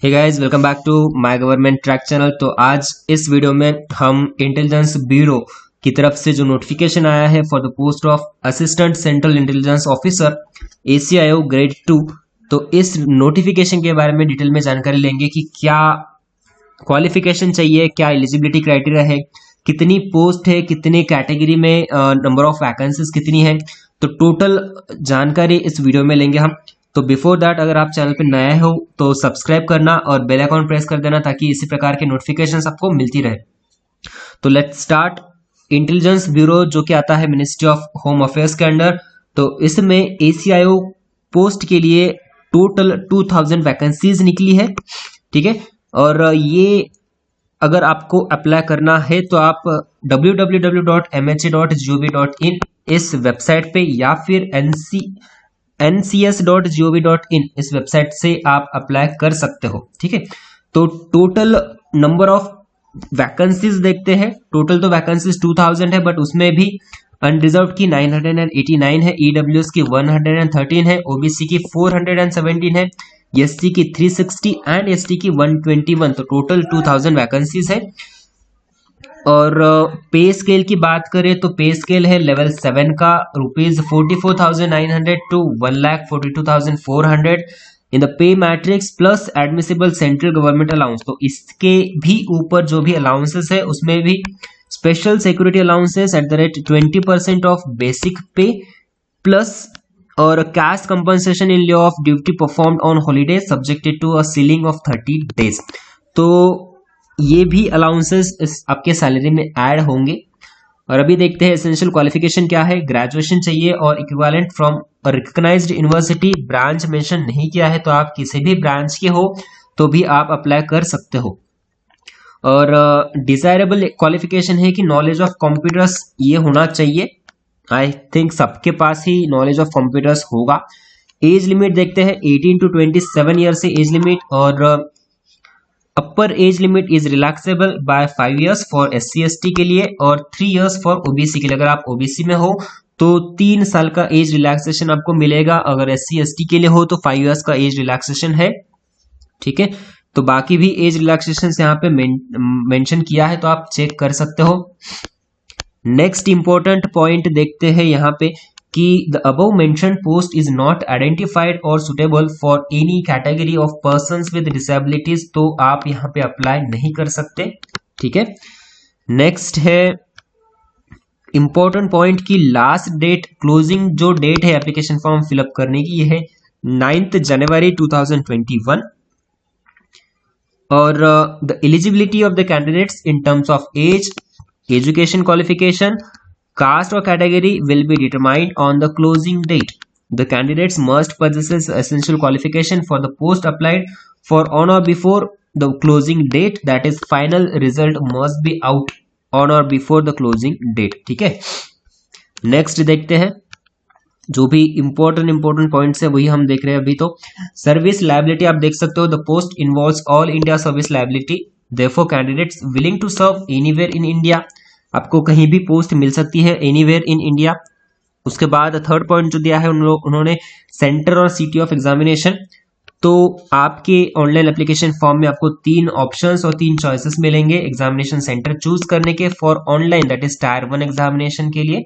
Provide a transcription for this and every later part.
Hey guys, welcome back to my government track channel. तो आज इस वीडियो में हम इंटेलिजेंस ब्यूरो की तरफ से जो नोटिफिकेशन आया है for the post of assistant central intelligence officer ACIO grade 2, तो इस नोटिफिकेशन के बारे में डिटेल में जानकारी लेंगे कि क्या क्वालिफिकेशन चाहिए, क्या एलिजिबिलिटी क्राइटेरिया है, कितनी पोस्ट है, कितने कैटेगरी में नंबर ऑफ वैकेंसीज कितनी है। तो टोटल जानकारी इस वीडियो में लेंगे हम। तो बिफोर दैट, अगर आप चैनल पे नए हो तो सब्सक्राइब करना और बेल आइकॉन प्रेस कर देना ताकि इसी प्रकार के नोटिफिकेशंस आपको मिलती रहे। तो लेट्स स्टार्ट। इंटेलिजेंस ब्यूरो जो कि आता है मिनिस्ट्री ऑफ होम अफेयर्स के अंडर, तो इसमें ACIO पोस्ट के लिए टोटल 2000 वैकेंसीज निकली है, ठीक है। और ये अगर आपको अप्लाई करना है तो आप www.mha.gov.in इस वेबसाइट पे या फिर ncs.gov.in इस वेबसाइट से आप अप्लाई कर सकते हो, ठीक है। तो टोटल नंबर ऑफ वैकेंसीज देखते हैं। टोटल तो वैकेंसीज 2000 है, बट उसमें भी अनरिजर्व की 989 है, EWS की 113 है, OBC की 417 है, SC की 360 एंड ST की 121। तो टोटल 2000 वैकेंसीज है। और पे स्केल की बात करें तो पे स्केल है लेवल 7 का ₹44,900 to 1,42,400 in the pay matrix plus admissible central government allowance. तो इसके भी ऊपर जो भी अलाउंसेस है उसमें भी special security allowances at the rate 20% of basic pay plus और cash compensation in lieu of duty performed on holiday subjected to a ceiling of 30 days. तो ये भी अलाउंसेस आपके सैलरी में ऐड होंगे। और अभी देखते हैं एसेंशियल क्वालिफिकेशन क्या है। ग्रेजुएशन चाहिए और equivalent from recognised university. Branch mention नहीं किया है, तो आप किसी भी ब्रांच के हो तो भी आप अप्लाई कर सकते हो। और डिजायरेबल क्वालिफिकेशन है कि नॉलेज ऑफ कंप्यूटर्स ये होना चाहिए। आई थिंक सबके पास ही नॉलेज ऑफ कंप्यूटर्स होगा। एज लिमिट देखते हैं 18 to 27 ईयर से एज लिमिट, और upper age limit is relaxable by 5 years for SC ST के लिए और 3 years फॉर OBC के लिए। अगर आप OBC में हो तो 3 साल का एज रिलैक्सेशन आपको मिलेगा, अगर SC ST के लिए हो तो 5 years का एज रिलैक्सेशन है, ठीक है। तो बाकी भी एज रिलैक्सेशन यहाँ पे मेंशन किया है, तो आप चेक कर सकते हो। नेक्स्ट इंपॉर्टेंट पॉइंट देखते हैं यहाँ पे कि the above mention post is not identified और suitable for any category of persons with disabilities. तो आप यहाँ पे अप्लाई नहीं कर सकते, ठीक है। नेक्स्ट है इंपॉर्टेंट पॉइंट की लास्ट डेट, क्लोजिंग जो डेट है एप्लीकेशन फॉर्म फिलअप करने की, ये है 9 जनवरी 2021। और the eligibility of the candidates in terms of age, education qualification, caste or category will be determined on the closing date. The candidates must possess essential qualification for the post applied for on or before the closing date, that is final result must be out on or before the closing date, ठीक है। Next देखते हैं जो भी important points है वही हम देख रहे हैं अभी। तो सर्विस लायबिलिटी आप देख सकते हो, the post involves all India service liability, therefore candidates willing to serve anywhere in India. आपको कहीं भी पोस्ट मिल सकती है एनीवेयर इन इंडिया। उसके बाद थर्ड पॉइंट जो दिया है उन्होंने सेंटर और सिटी ऑफ एग्जामिनेशन। तो आपके ऑनलाइन एप्लीकेशन फॉर्म में आपको 3 ऑप्शंस और 3 चॉइसेस मिलेंगे एग्जामिनेशन सेंटर चूज करने के for online, that is tyre 1 examination के लिए।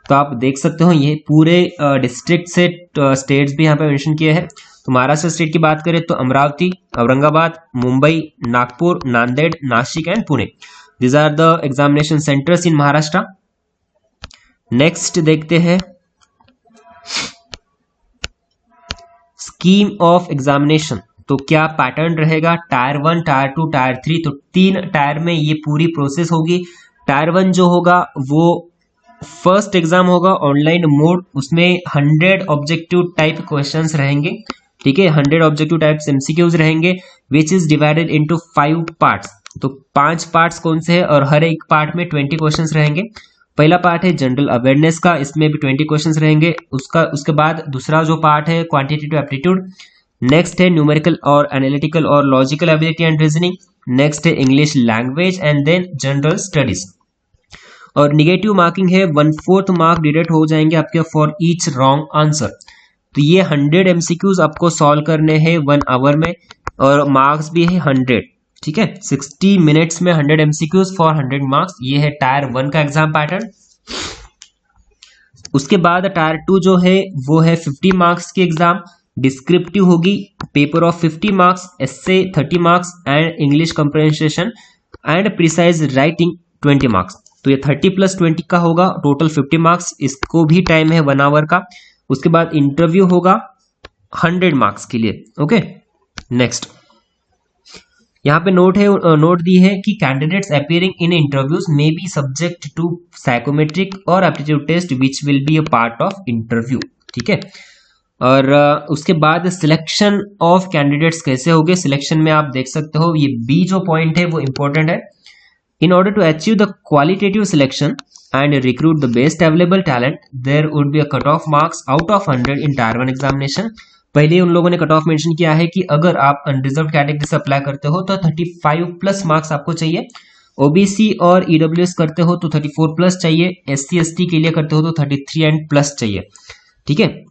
तो आप देख सकते हो ये पूरे डिस्ट्रिक्ट से स्टेट्स भी यहाँ पे मेंशन किए हैं। तो महाराष्ट्र स्टेट की बात करें तो Amravati, Aurangabad, Mumbai, Nagpur, Nanded, Nashik and Pune. These are the examination centers in Maharashtra. Next देखते हैं स्कीम ऑफ एग्जामिनेशन। तो क्या पैटर्न रहेगा, टायर 1, टायर 2, टायर 3। तो 3 टायर में ये पूरी प्रोसेस होगी। टायर 1 जो होगा वो फर्स्ट एग्जाम होगा ऑनलाइन मोड, उसमें 100 ऑब्जेक्टिव टाइप क्वेश्चंस रहेंगे, ठीक है। 100 ऑब्जेक्टिव टाइप्स MCQs रहेंगे, which is divided into 5 parts. तो 5 पार्ट्स कौन से हैं, और हर एक पार्ट में 20 क्वेश्चंस रहेंगे। पहला पार्ट है जनरल अवेयरनेस का, इसमें भी 20 क्वेश्चंस रहेंगे। उसके बाद दूसरा जो पार्ट है क्वांटिटेटिव एप्टीट्यूड। नेक्स्ट है न्यूमेरिकल और एनालिटिकल और logical ability and reasoning. Next है English language and then general studies. और निगेटिव मार्किंग है, 1/4 मार्क डिडक्ट हो जाएंगे आपके फॉर ईच रॉन्ग आंसर। तो ये 100 MCQs आपको सॉल्व करने हैं 1 आवर में। और मार्क्स भी है 100, ठीक है। 60 मिनट्स में 100 MCQs फॉर 100 मार्क्स। ये है टायर 1 का एग्जाम पैटर्न। उसके बाद टायर 2 जो है वो है 50 मार्क्स की एग्जाम। डिस्क्रिप्टिव होगी, paper of 50 marks, essay 30 marks and English comprehension and precise writing 20 marks. तो ये 30 + 20 का होगा, टोटल 50 मार्क्स। इसको भी टाइम है 1 आवर का। उसके बाद इंटरव्यू होगा 100 मार्क्स के लिए। ओके, नेक्स्ट यहाँ पे नोट दी है कि candidates appearing in interviews may be subject to psychometric और aptitude test which will be a part of interview, ठीक है। और उसके बाद सिलेक्शन ऑफ कैंडिडेट्स कैसे होंगे, सिलेक्शन में आप देख सकते हो ये बी जो पॉइंट है वो इंपॉर्टेंट है। In order to achieve the qualitative selection and recruit the best available talent there would be a cut off marks out of 100 in tier 1 examination. पहले उन लोगों ने कट ऑफ मेंशन किया है कि अगर आप अनरिजर्व कैटेगरी से अप्लाई करते हो तो 35+ मार्क्स आपको चाहिए, ओबीसी और ईडब्ल्यूएस करते हो तो 34+ चाहिए, एससी एसटी के लिए करते हो तो 33 एंड प्लस चाहिए, ठीक है।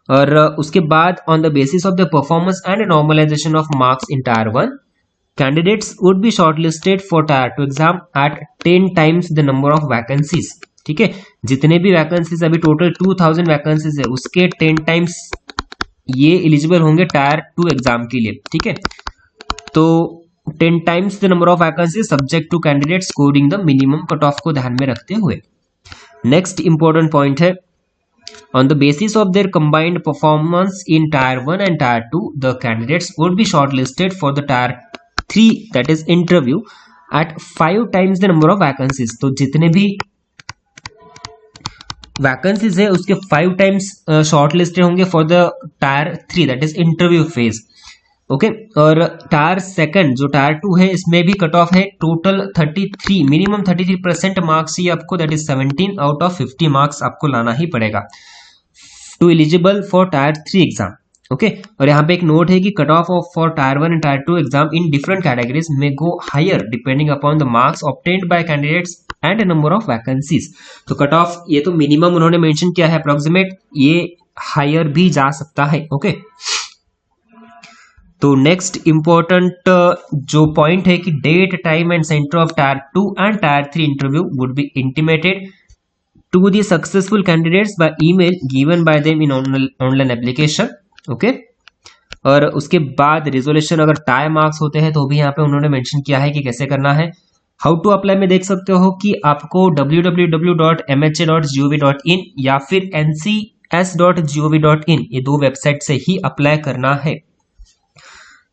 और उसके बाद on the basis of the performance and normalisation of marks in tier 1 candidates would be shortlisted for tier 2 exam at 10 times the number of vacancies, ठीक है। जितने भी वैकेंसीज अभी टोटल 2000 वैकेंसीज है उसके 10 टाइम्स ये एलिजिबल होंगे टायर 2 एग्जाम के लिए, ठीक है। तो 10 times the number of vacancy subject to candidate scoring the minimum cut off को ध्यान में रखते हुए। नेक्स्ट इंपॉर्टेंट पॉइंट है on the basis of their combined performance in tier 1 and tier 2 the candidates would be shortlisted for the tier 3 that is interview at 5 times the number of vacancies. तो जितने भी vacancies है उसके 5 times short listed होंगे for the tier 3 that is interview phase, okay. और tier 2 जो tier 2 है इसमें भी कट ऑफ है टोटल 33, मिनिमम 33% मार्क्स ही आपको, that is 17 out of 50 marks आपको लाना ही पड़ेगा to eligible for tier 3 exam, okay. और यहाँ पे एक नोट है कि cut off for tier 1 and tier 2 exam in different categories में go higher depending upon the marks obtained by candidates and number of vacancies. तो कट ऑफ ये तो मिनिमम उन्होंने मेंशन किया है अप्रोक्सीमेट, ये हायर भी जा सकता है, ओके। तो नेक्स्ट इंपॉर्टेंट जो पॉइंट है कि date time and centre of tier 2 and tier 3 interview would be intimated to the successful candidates by email given by them in online application, okay. और उसके बाद रिजोल्यूशन अगर टाई मार्क्स होते हैं तो भी यहाँ पे उन्होंने मेंशन किया है कि कैसे करना है। हाउ टू अप्लाई में देख सकते हो कि आपको www.mha.gov.in या फिर ncs.gov.in ये 2 वेबसाइट से ही अप्लाई करना है।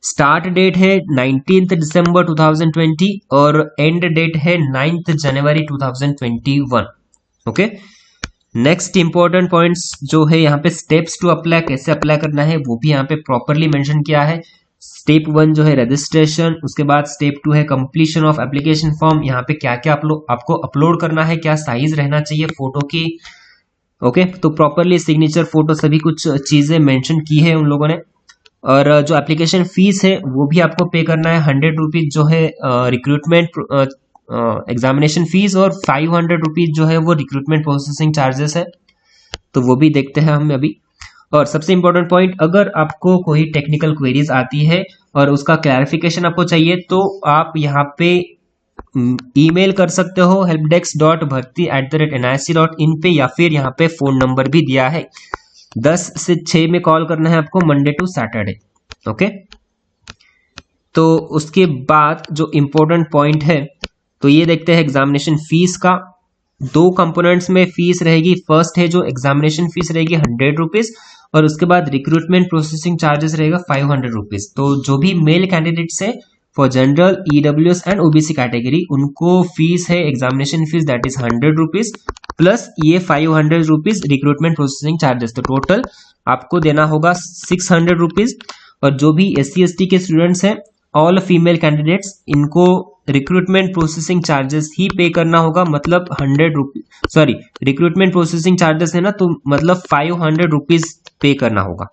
स्टार्ट डेट है 19 दिसंबर 2020 और एंड डेट है 9 जनवरी 2021, ओके। नेक्स्ट इंपॉर्टेंट पॉइंट्स जो है यहाँ पे स्टेप्स टू अप्लाई, कैसे अप्लाई करना है वो भी यहाँ पे प्रॉपरली मेंशन किया है। स्टेप 1 जो है रजिस्ट्रेशन, उसके बाद स्टेप 2 है कंप्लीशन ऑफ एप्लीकेशन फॉर्म, यहाँ पे क्या क्या आपको अपलोड करना है, क्या साइज रहना चाहिए फोटो की, ओके। तो प्रॉपरली सिग्नेचर, फोटो सभी कुछ चीजें मेंशन की है उन लोगों ने। और जो एप्लीकेशन फीस है वो भी आपको पे करना है, 100 रुपीज जो है रिक्रूटमेंट एग्जामिनेशन फीस और 500 रुपीज जो है वो रिक्रूटमेंट प्रोसेसिंग चार्जेस है। तो वो भी देखते हैं हम अभी। और सबसे इंपॉर्टेंट पॉइंट, अगर आपको कोई टेक्निकल क्वेरीज आती है और उसका क्लैरिफिकेशन आपको चाहिए तो आप यहाँ पे ईमेल कर सकते हो helpdesk.bharti@nic.in पे, या फिर यहाँ पे फोन नंबर भी दिया है। 10 से 6 में कॉल करना है आपको, मंडे टू सैटरडे, ओके। तो उसके बाद जो इंपॉर्टेंट पॉइंट है तो ये देखते हैं एग्जामिनेशन फीस का। 2 कंपोनेंट्स में फीस रहेगी। फर्स्ट है जो एग्जामिनेशन फीस रहेगी 100 रुपीज और उसके बाद रिक्रूटमेंट प्रोसेसिंग चार्जेस रहेगा 500 रुपीज। तो जो भी मेल कैंडिडेट्स है for general, EWS and OBC category उनको फीस है examination fees that is 100 rupees plus ये 500 रुपीज रिक्रूटमेंट प्रोसेसिंग चार्जेस। तो टोटल आपको देना होगा 600 रुपीज। और जो भी SC/ST के स्टूडेंट्स हैं, ऑल फीमेल कैंडिडेट्स, इनको रिक्रूटमेंट प्रोसेसिंग चार्जेस ही पे करना होगा, मतलब 100 rupees, sorry recruitment processing charges है ना, तो मतलब 500 रुपीज पे करना होगा,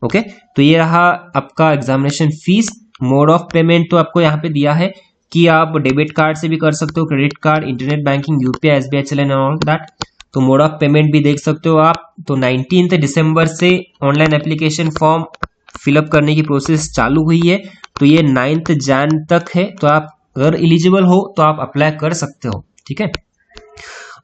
ओके। तो ये रहा आपका examination fees. Mode of payment तो आपको यहाँ पे दिया है कि आप डेबिट कार्ड से भी कर सकते हो, credit card, internet banking, UPI, SBI चलन एंड ऑल दैट। तो मोड ऑफ पेमेंट भी देख सकते हो आप। तो 19 दिसंबर से ऑनलाइन एप्लीकेशन फॉर्म फिलअप करने की प्रोसेस चालू हुई है। तो ये 9 जैन तक है, तो आप अगर एलिजिबल हो तो आप अप्लाई कर सकते हो, ठीक है।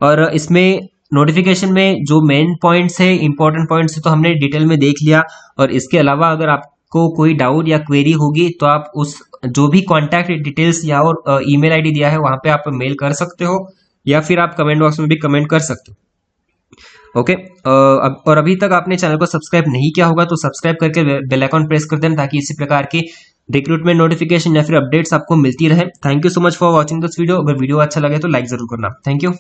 और इसमें नोटिफिकेशन में जो मेन पॉइंट्स है, इंपॉर्टेंट पॉइंट्स है, तो हमने डिटेल में देख लिया। और इसके अलावा अगर आपको कोई डाउट या क्वेरी होगी तो आप उस जो भी कॉन्टैक्ट डिटेल्स या और ईमेल आईडी दिया है वहां पे आप मेल कर सकते हो, या फिर आप कमेंट बॉक्स में भी कमेंट कर सकते हो। ओके, और अभी तक आपने चैनल को सब्सक्राइब नहीं किया होगा तो सब्सक्राइब करके बेल आइकन प्रेस कर देना, ताकि इसी प्रकार की रिक्रूटमेंट नोटिफिकेशन या फिर अपडेट्स आपको मिलती रहे। Thank you so much for watching this video. अगर वीडियो अच्छा लगे तो लाइक जरूर करना। Thank you.